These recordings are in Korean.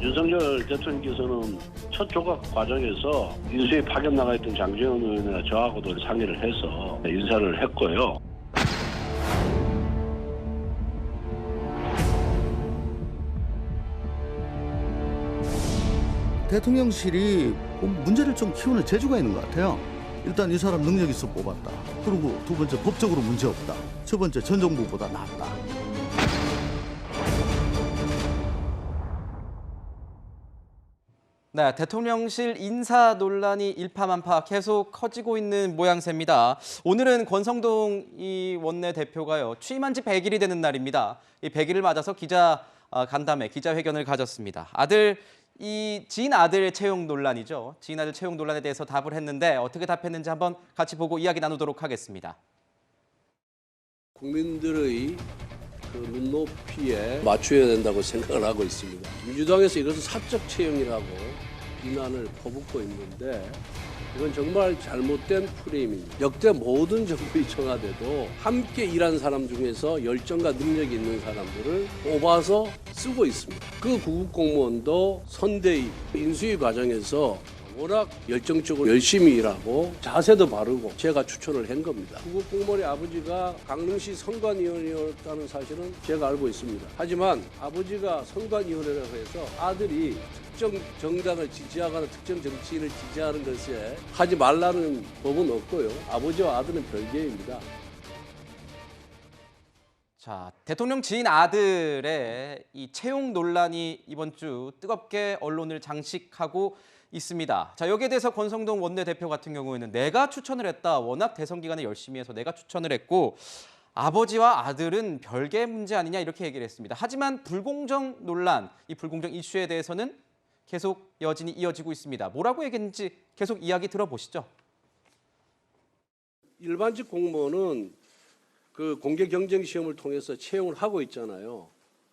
윤석열 대통령께서는 첫 조각 과정에서 인수위 파견 나가 있던 장제원 의원이나 저하고도 상의를 해서 인사를 했고요. 대통령실이 문제를 좀 키우는 재주가 있는 것 같아요. 일단 이 사람 능력 있어 뽑았다. 그리고 두 번째 법적으로 문제 없다. 세 번째 전 정부보다 낫다. 네, 대통령실 인사 논란이 일파만파 계속 커지고 있는 모양새입니다. 오늘은 권성동 이 원내대표가요, 취임한 지 100일이 되는 날입니다. 이 100일을 맞아서 간담회, 기자회견을 가졌습니다. 지인 아들 채용 논란이죠. 지인 아들 채용 논란에 대해서 답을 했는데 어떻게 답했는지 한번 같이 보고 이야기 나누도록 하겠습니다. 국민들의 그 눈높이에 맞춰야 된다고 생각을 하고 있습니다. 민주당에서 이것을 사적 채용이라고 비난을 퍼붓고 있는데 이건 정말 잘못된 프레임입니다. 역대 모든 정부의 청와대도 함께 일한 사람 중에서 열정과 능력이 있는 사람들을 뽑아서 쓰고 있습니다. 그 구급 공무원도 선대위 인수위 과정에서 워낙 열정적으로 열심히 일하고 자세도 바르고 제가 추천을 한 겁니다. 구급 공무원의 아버지가 강릉시 선관위원이었다는 사실은 제가 알고 있습니다. 하지만 아버지가 선관위원이라고 해서 아들이 특정 정당을 지지하거나 특정 정치인을 지지하는 것에 하지 말라는 법은 없고요. 아버지와 아들은 별개입니다. 자, 대통령 지인 아들의 이 채용 논란이 이번 주 뜨겁게 언론을 장식하고 있습니다. 자, 여기에 대해서 권성동 원내대표 같은 경우에는 내가 추천을 했다. 워낙 대선 기간에 열심히 해서 내가 추천을 했고 아버지와 아들은 별개의 문제 아니냐 이렇게 얘기를 했습니다. 하지만 불공정 논란, 이 불공정 이슈에 대해서는 계속 여진이 이어지고 있습니다. 뭐라고 얘기했는지 계속 이야기 들어보시죠. 일반직 공무원은 그 공개 경쟁 시험을 통해서 채용을 하고 있잖아요.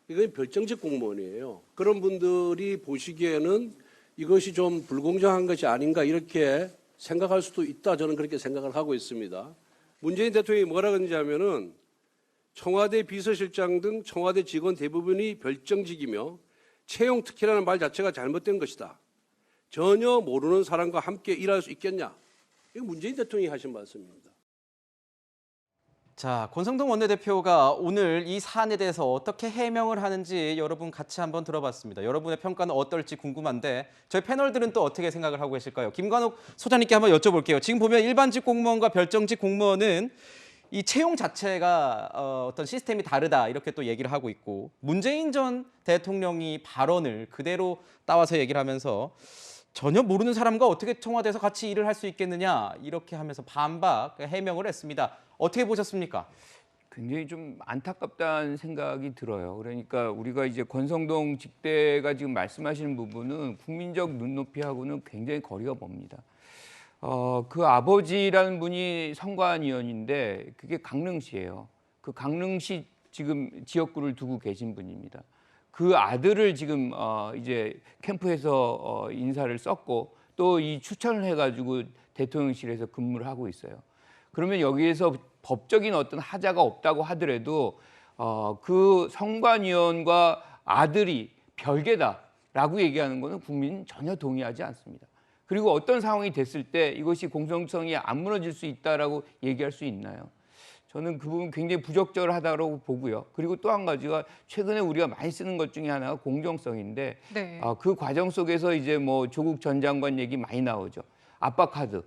이건 별정직 공무원이에요. 그런 분들이 보시기에는 이것이 좀 불공정한 것이 아닌가 이렇게 생각할 수도 있다. 저는 그렇게 생각을 하고 있습니다. 문재인 대통령이 뭐라 그러는지 하면은 청와대 비서실장 등 청와대 직원 대부분이 별정직이며 채용 특혜라는 말 자체가 잘못된 것이다. 전혀 모르는 사람과 함께 일할 수 있겠냐. 이거 문재인 대통령이 하신 말씀입니다. 자, 권성동 원내대표가 오늘 이 사안에 대해서 어떻게 해명을 하는지 여러분 같이 한번 들어봤습니다. 여러분의 평가는 어떨지 궁금한데 저희 패널들은 또 어떻게 생각을 하고 계실까요? 김관욱 소장님께 한번 여쭤볼게요. 지금 보면 일반직 공무원과 별정직 공무원은 이 채용 자체가 어떤 시스템이 다르다 이렇게 또 얘기를 하고 있고 문재인 전 대통령이 발언을 그대로 따와서 얘기를 하면서 전혀 모르는 사람과 어떻게 청와대에서 같이 일을 할 수 있겠느냐 이렇게 하면서 반박 해명을 했습니다. 어떻게 보셨습니까? 굉장히 좀 안타깝다는 생각이 들어요. 그러니까 우리가 이제 권성동 직대가 지금 말씀하시는 부분은 국민적 눈높이하고는 굉장히 거리가 멉니다. 그 아버지라는 분이 선관위원인데 그게 강릉시예요. 그 강릉시 지금 지역구를 두고 계신 분입니다. 그 아들을 지금 이제 캠프에서 인사를 썼고 또 이 추천을 해가지고 대통령실에서 근무를 하고 있어요. 그러면 여기에서 법적인 어떤 하자가 없다고 하더라도 그 선관위원과 아들이 별개다라고 얘기하는 것은 국민은 전혀 동의하지 않습니다. 그리고 어떤 상황이 됐을 때 이것이 공정성이 안 무너질 수 있다라고 얘기할 수 있나요? 저는 그 부분 굉장히 부적절하다고 보고요. 그리고 또 한 가지가 최근에 우리가 많이 쓰는 것 중에 하나가 공정성인데 네. 그 과정 속에서 이제 뭐 조국 전 장관 얘기 많이 나오죠. 아빠 카드.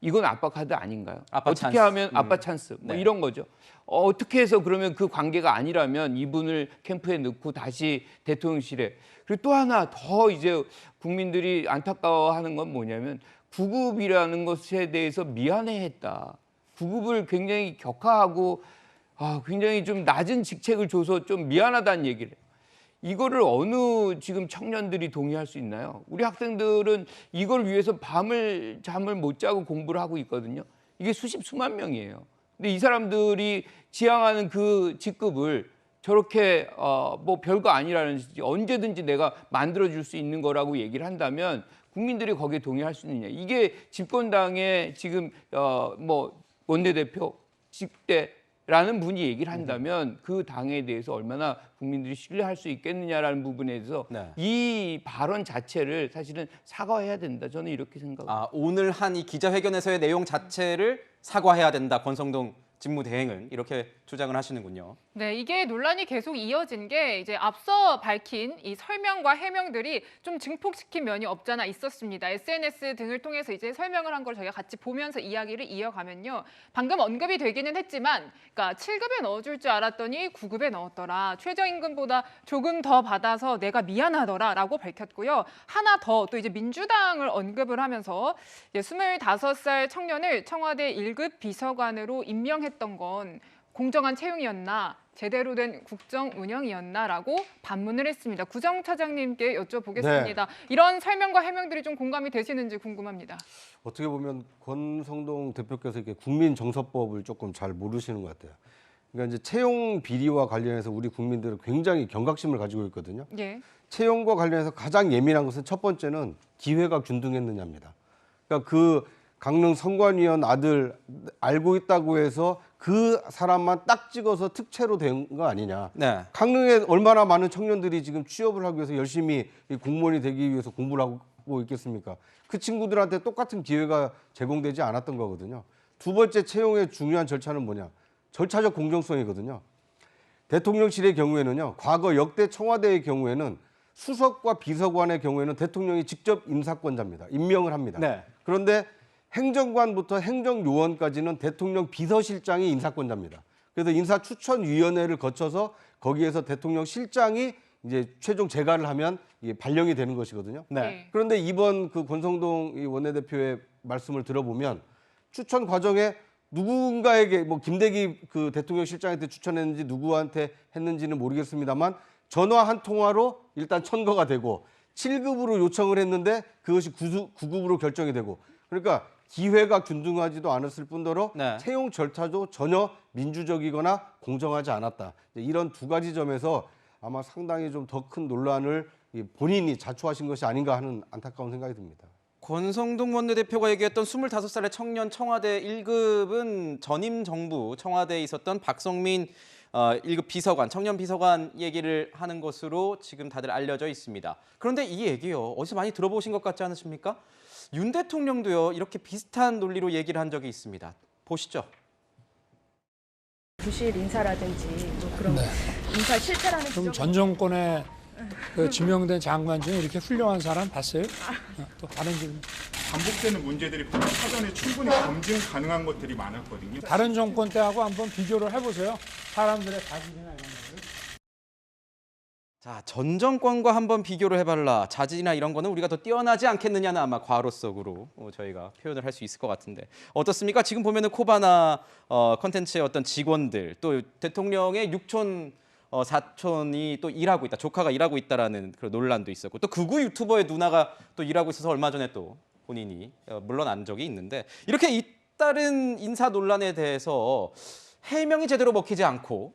이건 아빠 카드 아닌가요? 아빠 어떻게 찬스. 하면 아빠 찬스 뭐 네. 이런 거죠. 어떻게 해서 그러면 그 관계가 아니라면 이분을 캠프에 넣고 다시 대통령실에 그리고 또 하나 더 이제 국민들이 안타까워하는 건 뭐냐면 구급이라는 것에 대해서 미안해했다. 구급을 굉장히 격하하고 굉장히 좀 낮은 직책을 줘서 좀 미안하다는 얘기를 해요. 이거를 어느 지금 청년들이 동의할 수 있나요? 우리 학생들은 이걸 위해서 잠을 못 자고 공부를 하고 있거든요. 이게 수만 명이에요. 근데 이 사람들이 지향하는 그 직급을 저렇게 뭐 별거 아니라는 언제든지 내가 만들어줄 수 있는 거라고 얘기를 한다면 국민들이 거기에 동의할 수 있느냐. 이게 집권당의 지금 뭐 원내대표, 직대 라는 분이 얘기를 한다면 그 당에 대해서 얼마나 국민들이 신뢰할 수 있겠느냐라는 부분에 대해서 네. 이 발언 자체를 사실은 사과해야 된다. 저는 이렇게 생각합니다. 오늘 한 이 기자회견에서의 내용 자체를 사과해야 된다. 권성동 직무대행은 이렇게 주장을 하시는군요. 네, 이게 논란이 계속 이어진 게 이제 앞서 밝힌 이 설명과 해명들이 좀 증폭시킨 면이 없잖아 있었습니다. SNS 등을 통해서 이제 설명을 한 걸 저희가 같이 보면서 이야기를 이어가면요. 방금 언급이 되기는 했지만, 그러니까 7급에 넣어줄 줄 알았더니 9급에 넣었더라. 최저임금보다 조금 더 받아서 내가 미안하더라라고 밝혔고요. 하나 더 또 이제 민주당을 언급을 하면서 이제 25살 청년을 청와대 1급 비서관으로 임명했던 건 공정한 채용이었나, 제대로 된 국정 운영이었나라고 반문을 했습니다. 구정차장님께 여쭤보겠습니다. 이런 설명과 해명들이 좀 공감이 되시는지 궁금합니다. 어떻게 보면 권성동 대표께서 이렇게 국민정서법을 조금 잘 모르시는 것 같아요. 그러니까 이제 채용 비리와 관련해서 우리 국민들은 굉장히 경각심을 가지고 있거든요. 예. 채용과 관련해서 가장 예민한 것은 첫 번째는 기회가 균등했느냐입니다. 그러니까 그 강릉 선관위원 아들 알고 있다고 해서 그 사람만 딱 찍어서 특채로 된 거 아니냐. 네. 강릉에 얼마나 많은 청년들이 지금 취업을 하기 위해서 열심히 이 공무원이 되기 위해서 공부를 하고 있겠습니까? 그 친구들한테 똑같은 기회가 제공되지 않았던 거거든요. 두 번째 채용의 중요한 절차는 뭐냐? 절차적 공정성이거든요. 대통령실의 경우에는요. 과거 역대 청와대의 경우에는 수석과 비서관의 경우에는 대통령이 직접 임사권자입니다. 임명을 합니다. 네. 그런데 행정관부터 행정요원까지는 대통령 비서실장이 인사권자입니다. 그래서 인사추천위원회를 거쳐서 거기에서 대통령 실장이 이제 최종 재가를 하면 이게 발령이 되는 것이거든요. 네. 그런데 이번 그 권성동 이 원내대표의 말씀을 들어보면 추천 과정에 누군가에게 뭐 김대기 그 대통령 실장한테 추천했는지 누구한테 했는지는 모르겠습니다만 전화 한 통화로 일단 천거가 되고 7급으로 요청을 했는데 그것이 9급으로 결정이 되고 그러니까 기회가 균등하지도 않았을 뿐더러 네. 채용 절차도 전혀 민주적이거나 공정하지 않았다. 이런 두 가지 점에서 아마 상당히 좀 더 큰 논란을 본인이 자초하신 것이 아닌가 하는 안타까운 생각이 듭니다. 권성동 원내대표가 얘기했던 25살의 청년 청와대 1급은 전임 정부 청와대에 있었던 박성민 1급 비서관, 청년 비서관 얘기를 하는 것으로 지금 다들 알려져 있습니다. 그런데 이 얘기요. 어디서 많이 들어보신 것 같지 않으십니까? 윤 대통령도요. 이렇게 비슷한 논리로 얘기를 한 적이 있습니다. 보시죠. 부실 인사라든지 뭐 그런 인사 실패라는 그럼 지적은 전 정권에 그 지명된 장관 중에 이렇게 훌륭한 사람 봤어요? 또 다른 질문. 반복되는 문제들이 보면 사전에 충분히 검증 가능한 것들이 많았거든요. 다른 정권 때하고 한번 비교를 해보세요. 사람들의 자질이나 이런 것들. 자, 전 정권과 한번 비교를 해봐라. 자질이나 이런 거는 우리가 더 뛰어나지 않겠느냐는 아마 과로속으로 저희가 표현을 할 수 있을 것 같은데 어떻습니까? 지금 보면은 코바나 컨텐츠의 어떤 직원들 또 대통령의 육촌 사촌이 또 일하고 있다, 조카가 일하고 있다라는 그런 논란도 있었고 또 극우 유튜버의 누나가 또 일하고 있어서 얼마 전에 또 본인이 물러난 적이 있는데 이렇게 잇따른 인사 논란에 대해서 해명이 제대로 먹히지 않고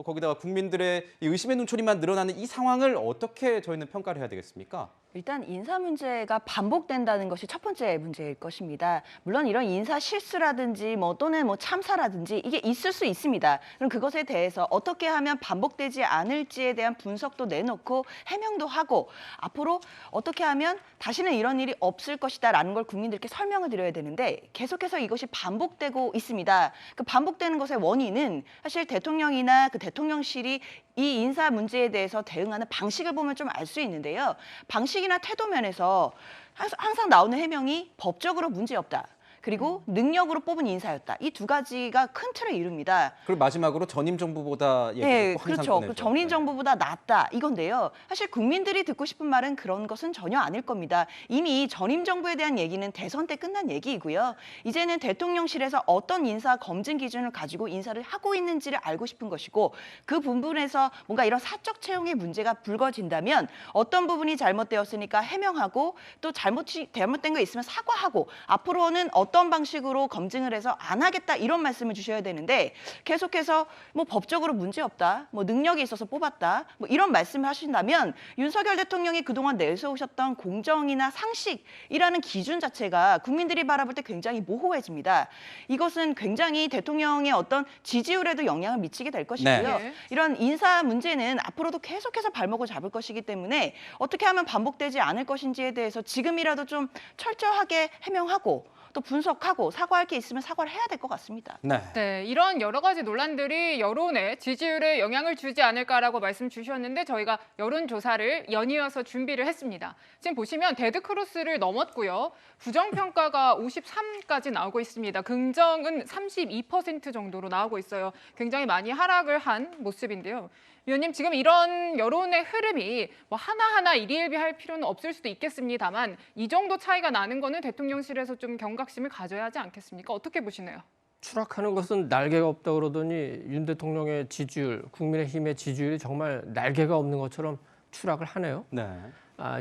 거기다가 국민들의 이 의심의 눈초리만 늘어나는 이 상황을 어떻게 저희는 평가를 해야 되겠습니까? 일단 인사 문제가 반복된다는 것이 첫 번째 문제일 것입니다. 물론 이런 인사 실수라든지 또는 참사라든지 이게 있을 수 있습니다. 그럼 그것에 대해서 어떻게 하면 반복되지 않을지에 대한 분석도 내놓고 해명도 하고 앞으로 어떻게 하면 다시는 이런 일이 없을 것이다라는 걸 국민들께 설명을 드려야 되는데 계속해서 이것이 반복되고 있습니다. 그 반복되는 것의 원인은 사실 대통령이나 그 대통령실이 이 인사 문제에 대해서 대응하는 방식을 보면 좀 알 수 있는데요. 방식이나 태도 면에서 항상 나오는 해명이 법적으로 문제없다. 그리고 능력으로 뽑은 인사였다. 이 두 가지가 큰 틀을 이룹니다. 그리고 마지막으로 전임 정부보다 얘기를 네, 꼭 항상 그렇죠. 꺼내죠. 전임 정부보다 낫다 이건데요. 사실 국민들이 듣고 싶은 말은 그런 것은 전혀 아닐 겁니다. 이미 전임 정부에 대한 얘기는 대선 때 끝난 얘기이고요. 이제는 대통령실에서 어떤 인사 검증 기준을 가지고 인사를 하고 있는지를 알고 싶은 것이고 그 부분에서 뭔가 이런 사적 채용의 문제가 불거진다면 어떤 부분이 잘못되었으니까 해명하고 또 잘못된 거 있으면 사과하고 앞으로는 어떤 어떤 방식으로 검증을 해서 안 하겠다 이런 말씀을 주셔야 되는데 계속해서 뭐 법적으로 문제 없다, 뭐 능력이 있어서 뽑았다, 뭐 이런 말씀을 하신다면 윤석열 대통령이 그동안 내세우셨던 공정이나 상식이라는 기준 자체가 국민들이 바라볼 때 굉장히 모호해집니다. 이것은 굉장히 대통령의 어떤 지지율에도 영향을 미치게 될 것이고요. 네. 이런 인사 문제는 앞으로도 계속해서 발목을 잡을 것이기 때문에 어떻게 하면 반복되지 않을 것인지에 대해서 지금이라도 좀 철저하게 해명하고 또 분석하고 사과할 게 있으면 사과를 해야 될 것 같습니다. 네. 네, 이런 여러 가지 논란들이 여론에 지지율에 영향을 주지 않을까라고 말씀 주셨는데 저희가 여론조사를 연이어서 준비를 했습니다. 지금 보시면 데드크로스를 넘었고요. 부정평가가 53까지 나오고 있습니다. 긍정은 32% 정도로 나오고 있어요. 굉장히 많이 하락을 한 모습인데요. 위원님, 지금 이런 여론의 흐름이 뭐 하나하나 일희일비할 필요는 없을 수도 있겠습니다만 이 정도 차이가 나는 거는 대통령실에서 좀 경각심을 가져야 하지 않겠습니까? 어떻게 보시나요? 추락하는 것은 날개가 없다 그러더니 윤 대통령의 지지율, 국민의힘의 지지율이 정말 날개가 없는 것처럼 추락을 하네요. 네.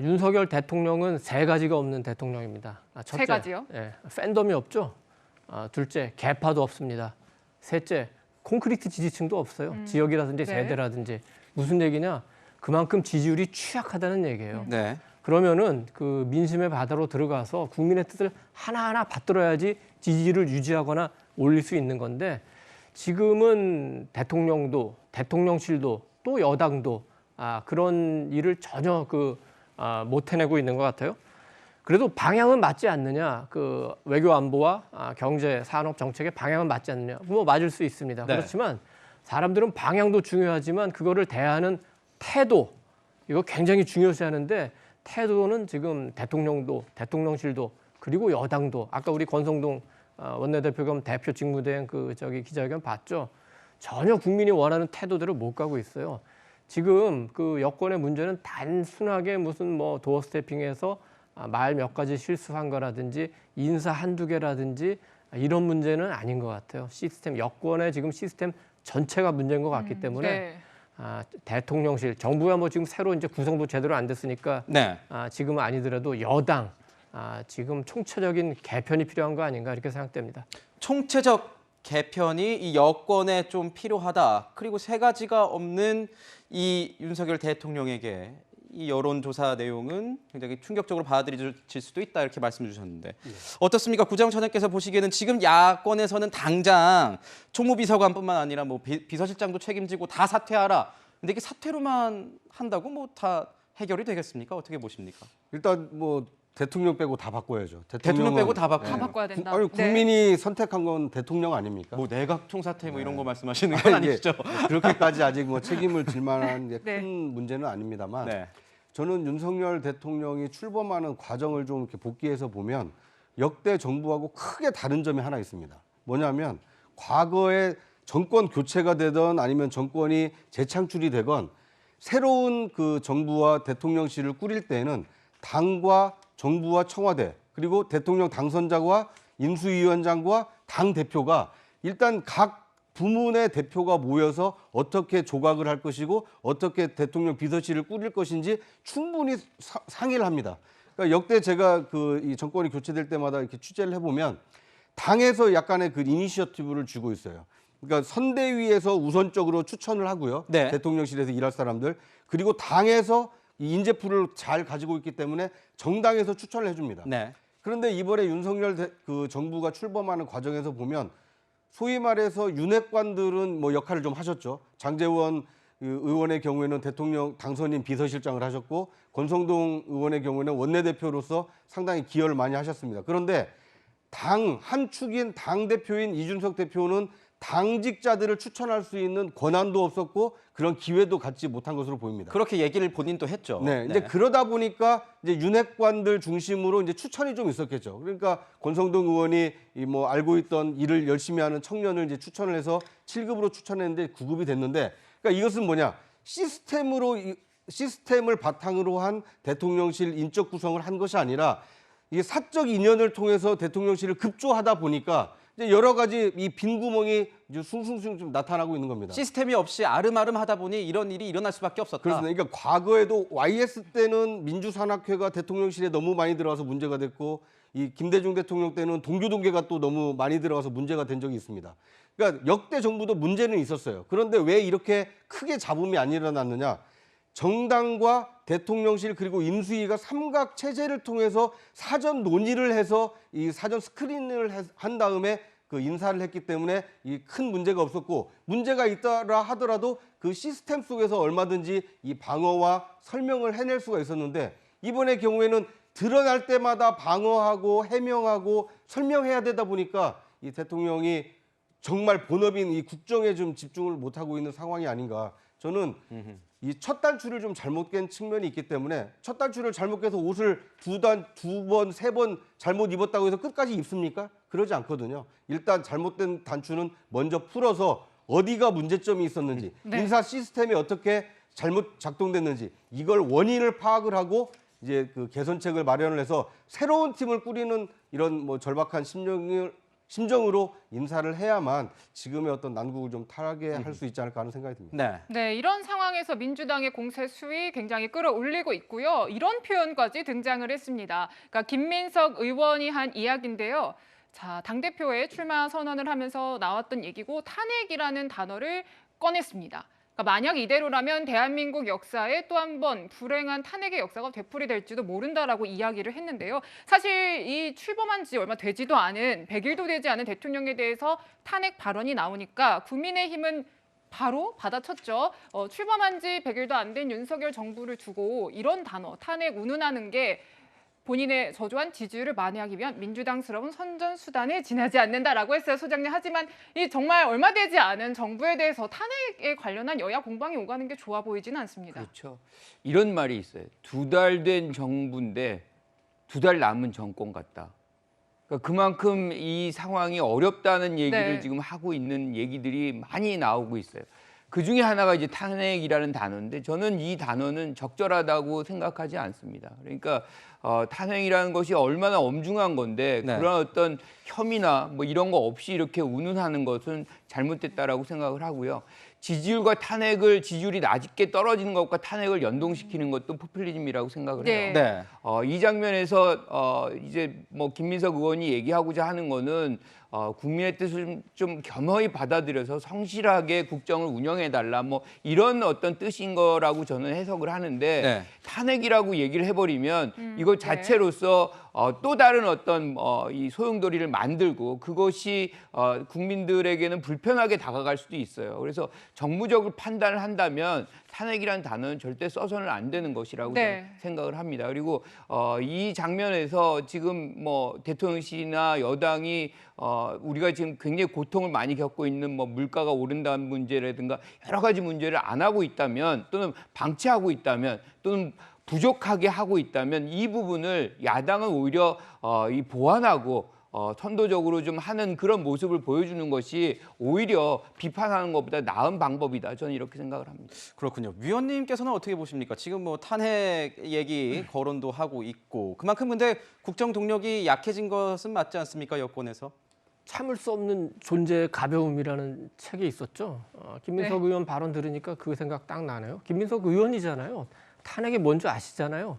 윤석열 대통령은 세 가지가 없는 대통령입니다. 첫째, 세 가지요? 팬덤이 없죠. 둘째, 계파도 없습니다. 셋째, 콘크리트 지지층도 없어요. 지역이라든지 네. 세대라든지. 무슨 얘기냐? 그만큼 지지율이 취약하다는 얘기예요. 네. 그러면은 그 민심의 바다로 들어가서 국민의 뜻을 하나하나 받들어야지 지지율을 유지하거나 올릴 수 있는 건데 지금은 대통령도 대통령실도 또 여당도 그런 일을 전혀 못 해내고 있는 것 같아요. 그래도 방향은 맞지 않느냐? 그 외교 안보와 경제 산업 정책의 방향은 맞지 않느냐? 뭐 맞을 수 있습니다. 네. 그렇지만 사람들은 방향도 중요하지만 그거를 대하는 태도 이거 굉장히 중요시하는데 태도는 지금 대통령도 대통령실도 그리고 여당도 아까 우리 권성동 원내대표 겸 대표 직무대행 기자회견 봤죠? 전혀 국민이 원하는 태도대로 못 가고 있어요. 지금 그 여권의 문제는 단순하게 무슨 뭐 도어 스태핑에서 말 몇 가지 실수한 거라든지 인사 한두 개라든지 이런 문제는 아닌 것 같아요. 시스템 여권의 지금 시스템 전체가 문제인 것 같기 때문에 네. 대통령실 정부가 뭐 지금 새로 이제 구성도 제대로 안 됐으니까 네. 지금은 아니더라도 여당 지금 총체적인 개편이 필요한 거 아닌가 이렇게 생각됩니다. 총체적 개편이 이 여권에 좀 필요하다. 그리고 세 가지가 없는 이 윤석열 대통령에게 이 여론조사 내용은 굉장히 충격적으로 받아들여질 수도 있다 이렇게 말씀 주셨는데 어떻습니까? 구자영 차장께서 보시기에는 지금 야권에서는 당장 총무비서관뿐만 아니라 뭐 비서실장도 책임지고 다 사퇴하라. 근데 이게 사퇴로만 한다고 뭐 다 해결이 되겠습니까? 어떻게 보십니까? 일단 뭐 대통령 빼고 다 바꿔야죠. 대통령 빼고 다 바꿔. 다 바꿔야 된다. 아니 네. 국민이 선택한 건 대통령 아닙니까? 뭐 내각 총사퇴 뭐 이런 거 말씀하시는 건 아니시죠? 그렇게까지 아직 뭐 책임을 질 만한 큰 네. 문제는 아닙니다만 네. 저는 윤석열 대통령이 출범하는 과정을 좀 이렇게 복기해서 보면 역대 정부하고 크게 다른 점이 하나 있습니다. 뭐냐면 과거에 정권 교체가 되던 아니면 정권이 재창출이 되건 새로운 그 정부와 대통령실을 꾸릴 때는 당과 정부와 청와대 그리고 대통령 당선자와 인수위원장과 당 대표가 일단 각 부문의 대표가 모여서 어떻게 조각을 할 것이고 어떻게 대통령 비서실을 꾸릴 것인지 충분히 상의를 합니다. 그러니까 역대 제가 이 정권이 교체될 때마다 이렇게 취재를 해보면 당에서 약간의 그 이니셔티브를 쥐고 있어요. 그러니까 선대위에서 우선적으로 추천을 하고요. 네. 대통령실에서 일할 사람들 그리고 당에서 이 인재풀을 잘 가지고 있기 때문에 정당에서 추천을 해줍니다. 네. 그런데 이번에 윤석열 정부가 출범하는 과정에서 보면 소위 말해서 윤핵관들은 뭐 역할을 좀 하셨죠. 장제원 의원의 경우에는 대통령 당선인 비서실장을 하셨고 권성동 의원의 경우에는 원내대표로서 상당히 기여를 많이 하셨습니다. 그런데 당 한 축인 당대표인 이준석 대표는 당직자들을 추천할 수 있는 권한도 없었고 그런 기회도 갖지 못한 것으로 보입니다. 그렇게 얘기를 본인도 했죠. 네, 이제 그러다 보니까 이제 윤핵관들 중심으로 이제 추천이 좀 있었겠죠. 그러니까 권성동 의원이 뭐 알고 있던 일을 열심히 하는 청년을 이제 추천을 해서 7급으로 추천했는데 9급이 됐는데, 그러니까 이것은 뭐냐? 시스템을 바탕으로 한 대통령실 인적 구성을 한 것이 아니라 이게 사적 인연을 통해서 대통령실을 급조하다 보니까 이제 여러 가지 이 빈 구멍이 이제 숭숭숭 좀 나타나고 있는 겁니다. 시스템이 없이 아름아름하다 보니 이런 일이 일어날 수밖에 없었다. 그렇습니다. 그러니까 과거에도 YS 때는 민주산학회가 대통령실에 너무 많이 들어와서 문제가 됐고 이 김대중 대통령 때는 동교동계가 또 너무 많이 들어가서 문제가 된 적이 있습니다. 그러니까 역대 정부도 문제는 있었어요. 그런데 왜 이렇게 크게 잡음이 안 일어났느냐? 정당과 대통령실 그리고 인수위가 삼각 체제를 통해서 사전 논의를 해서 이 사전 스크린을 한 다음에 그 인사를 했기 때문에 이 큰 문제가 없었고, 문제가 있다라 하더라도 그 시스템 속에서 얼마든지 이 방어와 설명을 해낼 수가 있었는데, 이번의 경우에는 드러날 때마다 방어하고 해명하고 설명해야 되다 보니까 이 대통령이 정말 본업인 이 국정에 좀 집중을 못하고 있는 상황이 아닌가. 저는 이 첫 단추를 좀 잘못 깬 측면이 있기 때문에, 첫 단추를 잘못 깨서 옷을 두 번, 세 번 잘못 입었다고 해서 끝까지 입습니까? 그러지 않거든요. 일단 잘못된 단추는 먼저 풀어서 어디가 문제점이 있었는지, 네. 인사 시스템이 어떻게 잘못 작동됐는지 이걸 원인을 파악을 하고 이제 그 개선책을 마련을 해서 새로운 팀을 꾸리는 이런 뭐 절박한 심정으로 인사를 해야만 지금의 어떤 난국을 좀 타게 할 수 있지 않을까 하는 생각이 듭니다. 네. 네, 이런 상황에서 민주당의 공세 수위 굉장히 끌어올리고 있고요. 이런 표현까지 등장을 했습니다. 그러니까 김민석 의원이 한 이야기인데요. 자, 당대표에 출마 선언을 하면서 나왔던 얘기고, 탄핵이라는 단어를 꺼냈습니다. 그러니까 만약 이대로라면 대한민국 역사에 또 한 번 불행한 탄핵의 역사가 되풀이될지도 모른다라고 이야기를 했는데요. 사실 이 출범한 지 얼마 되지도 않은, 100일도 되지 않은 대통령에 대해서 탄핵 발언이 나오니까 국민의힘은 바로 받아쳤죠. 출범한 지 100일도 안 된 윤석열 정부를 두고 이런 단어, 탄핵 운운하는 게 본인의 저조한 지지율을 만회하기 위한 민주당스러운 선전수단에 지나지 않는다라고 했어요, 소장님. 하지만 이 정말 얼마 되지 않은 정부에 대해서 탄핵에 관련한 여야 공방이 오가는 게 좋아 보이지는 않습니다. 그렇죠. 이런 말이 있어요. 2달 된 정부인데 2달 남은 정권 같다. 그러니까 그만큼 이 상황이 어렵다는 얘기를 네. 지금 하고 있는 얘기들이 많이 나오고 있어요. 그 중에 하나가 이제 탄핵이라는 단어인데, 저는 이 단어는 적절하다고 생각하지 않습니다. 그러니까 탄핵이라는 것이 얼마나 엄중한 건데, 네. 그런 어떤 혐의나 뭐 이런 거 없이 이렇게 운운하는 것은 잘못됐다라고 생각을 하고요. 지지율이 낮게 떨어지는 것과 탄핵을 연동시키는 것도 포퓰리즘이라고 생각을 해요. 네. 이 장면에서 이제 뭐 김민석 의원이 얘기하고자 하는 거는 국민의 뜻을 좀 겸허히 받아들여서 성실하게 국정을 운영해달라, 뭐 이런 어떤 뜻인 거라고 저는 해석을 하는데, 네. 탄핵이라고 얘기를 해버리면 이거 자체로서 또 다른 어떤 이 소용돌이를 만들고 그것이 국민들에게는 불편하게 다가갈 수도 있어요. 그래서 정무적으로 판단을 한다면 탄핵이라는 단어는 절대 써서는 안 되는 것이라고 네. 저는 생각을 합니다. 그리고 이 장면에서 지금 뭐 대통령실이나 여당이 우리가 지금 굉장히 고통을 많이 겪고 있는 뭐 물가가 오른다는 문제라든가 여러 가지 문제를 안 하고 있다면, 또는 방치하고 있다면, 또는 부족하게 하고 있다면, 이 부분을 야당은 오히려 이 보완하고 선도적으로 좀 하는 그런 모습을 보여주는 것이 오히려 비판하는 것보다 나은 방법이다. 저는 이렇게 생각을 합니다. 그렇군요. 위원님께서는 어떻게 보십니까? 지금 뭐 탄핵 얘기 거론도 하고 있고, 그만큼 근데 국정 동력이 약해진 것은 맞지 않습니까? 여권에서? 참을 수 없는 존재의 가벼움이라는 책이 있었죠. 김민석 네. 의원 발언 들으니까 그 생각 딱 나네요. 김민석 의원이잖아요. 탄핵이 뭔지 아시잖아요.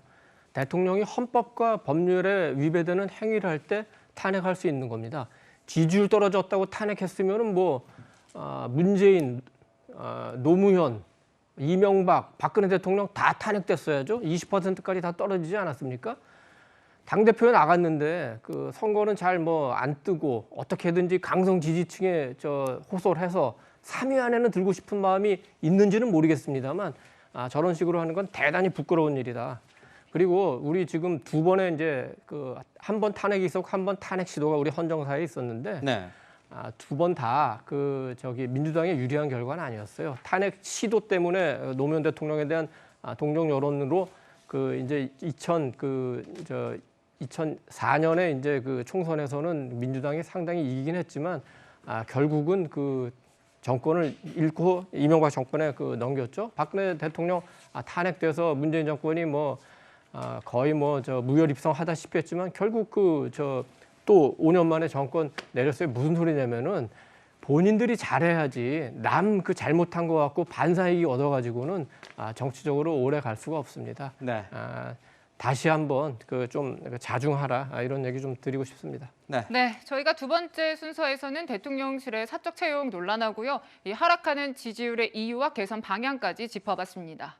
대통령이 헌법과 법률에 위배되는 행위를 할 때 탄핵할 수 있는 겁니다. 지지율 떨어졌다고 탄핵했으면은 뭐 문재인, 노무현, 이명박, 박근혜 대통령 다 탄핵됐어야죠. 20%까지 다 떨어지지 않았습니까? 당대표에 나갔는데 그 선거는 잘 뭐 안 뜨고 어떻게든지 강성 지지층에 호소를 해서 3위 안에는 들고 싶은 마음이 있는지는 모르겠습니다만, 저런 식으로 하는 건 대단히 부끄러운 일이다. 그리고 우리 지금 두 번의 이제 한 번 탄핵이 있었고 한 번 탄핵 시도가 우리 헌정사에 있었는데, 네. 두 번 다 민주당에 유리한 결과는 아니었어요. 탄핵 시도 때문에 노무현 대통령에 대한 동정 여론으로 이제 2004년에 이제 총선에서는 민주당이 상당히 이기긴 했지만, 결국은 정권을 잃고 이명박 정권에 넘겼죠. 박근혜 대통령 탄핵돼서 문재인 정권이 거의 무혈 입성하다시피 했지만, 결국 또 5년 만에 정권 내렸어요. 무슨 소리냐면은 본인들이 잘해야지 남 잘못한 거 갖고 반사이익 얻어가지고는 정치적으로 오래 갈 수가 없습니다. 네. 다시 한번 그 좀 자중하라 이런 얘기 좀 드리고 싶습니다. 네. 네, 저희가 두 번째 순서에서는 대통령실의 사적 채용 논란하고요. 이 하락하는 지지율의 이유와 개선 방향까지 짚어봤습니다.